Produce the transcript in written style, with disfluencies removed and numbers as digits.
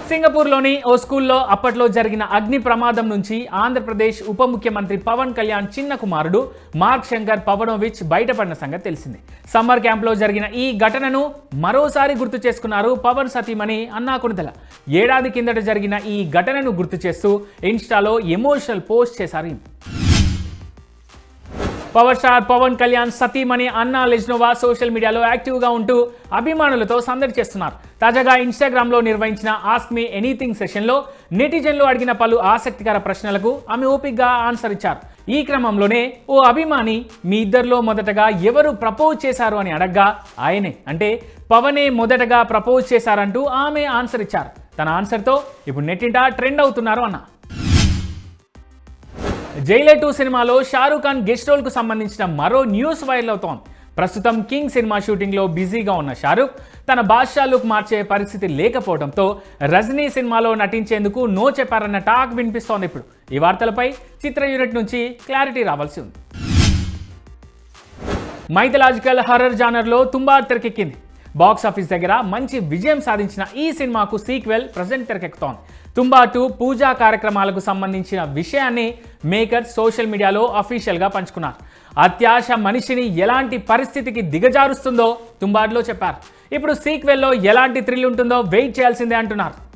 సింగపూర్లోని ఓ స్కూల్లో అప్పట్లో జరిగిన అగ్ని ప్రమాదం నుంచి ఆంధ్రప్రదేశ్ ఉప ముఖ్యమంత్రి పవన్ కళ్యాణ్ చిన్న కుమారుడు మార్క్ శంకర్ పవనోవిచ్ బయటపడిన సంగతి తెలిసింది. సమ్మర్ క్యాంప్లో జరిగిన ఈ ఘటనను మరోసారి గుర్తు చేసుకున్నారు పవన్ సతీమణి అన్నా కొణిదెల. ఏడాది కిందట జరిగిన ఈ ఘటనను గుర్తు చేస్తూ ఇన్స్టాలో ఎమోషనల్ పోస్ట్ చేశారు. పవర్ స్టార్ పవన్ కళ్యాణ్ సతీమణి అన్నా లెజ్నోవా సోషల్ మీడియాలో యాక్టివ్గా ఉంటూ అభిమానులతో సందడి చేస్తున్నారు. తాజాగా ఇన్స్టాగ్రామ్లో నిర్వహించిన ఆస్క్ మీ ఎనీథింగ్ సెషన్లో నెటిజన్లు అడిగిన పలు ఆసక్తికర ప్రశ్నలకు ఆమె ఓపికగా ఆన్సర్ ఇచ్చారు. ఈ క్రమంలోనే ఓ అభిమాని మీ ఇద్దరిలో మొదటగా ఎవరు ప్రపోజ్ చేశారు అని అడగ్గా ఆయనే అంటే పవనే మొదటగా ప్రపోజ్ చేశారంటూ ఆమె ఆన్సర్ ఇచ్చారు. తన ఆన్సర్తో ఇప్పుడు నెట్టింట ట్రెండ్ అవుతున్నారు అన్న. జైలర్ 2 సినిమాలో షారూక్ ఖాన్ గెస్ట్ రోల్కు సంబంధించిన మరో న్యూస్ వైరల్ అవుతోంది. ప్రస్తుతం కింగ్ సినిమా షూటింగ్లో బిజీగా ఉన్న షారూక్ తన బాద్షా లుక్ మార్చే పరిస్థితి లేకపోవడంతో రజనీ సినిమాలో నటించేందుకు నో చెప్పారన్న టాక్ వినిపిస్తోంది. ఇప్పుడు ఈ వార్తలపై చిత్ర యూనిట్ నుంచి క్లారిటీ రావాల్సి ఉంది. మైథలాజికల్ హర్రర్ జానర్లో తుంబాడ్ తెరకెక్కింది. బాక్స్ ఆఫీస్ దగ్గర మంచి విజయం సాధించిన ఈ సినిమాకు సీక్వెల్ ప్రజెంట్ తెరకెక్కుతోంది. తుంబా 2 పూజా కార్యక్రమాలకు సంబంధించిన విషయాన్ని మేకర్స్ సోషల్ మీడియాలో అఫీషియల్గా పంచుకున్నారు. అత్యాశ మనిషిని ఎలాంటి పరిస్థితికి దిగజారుస్తుందో తుంబాడ్లో చెప్పారు. ఇప్పుడు సీక్వెల్లో ఎలాంటి థ్రిల్ ఉంటుందో వెయిట్ చేయాల్సిందే అంటున్నారు.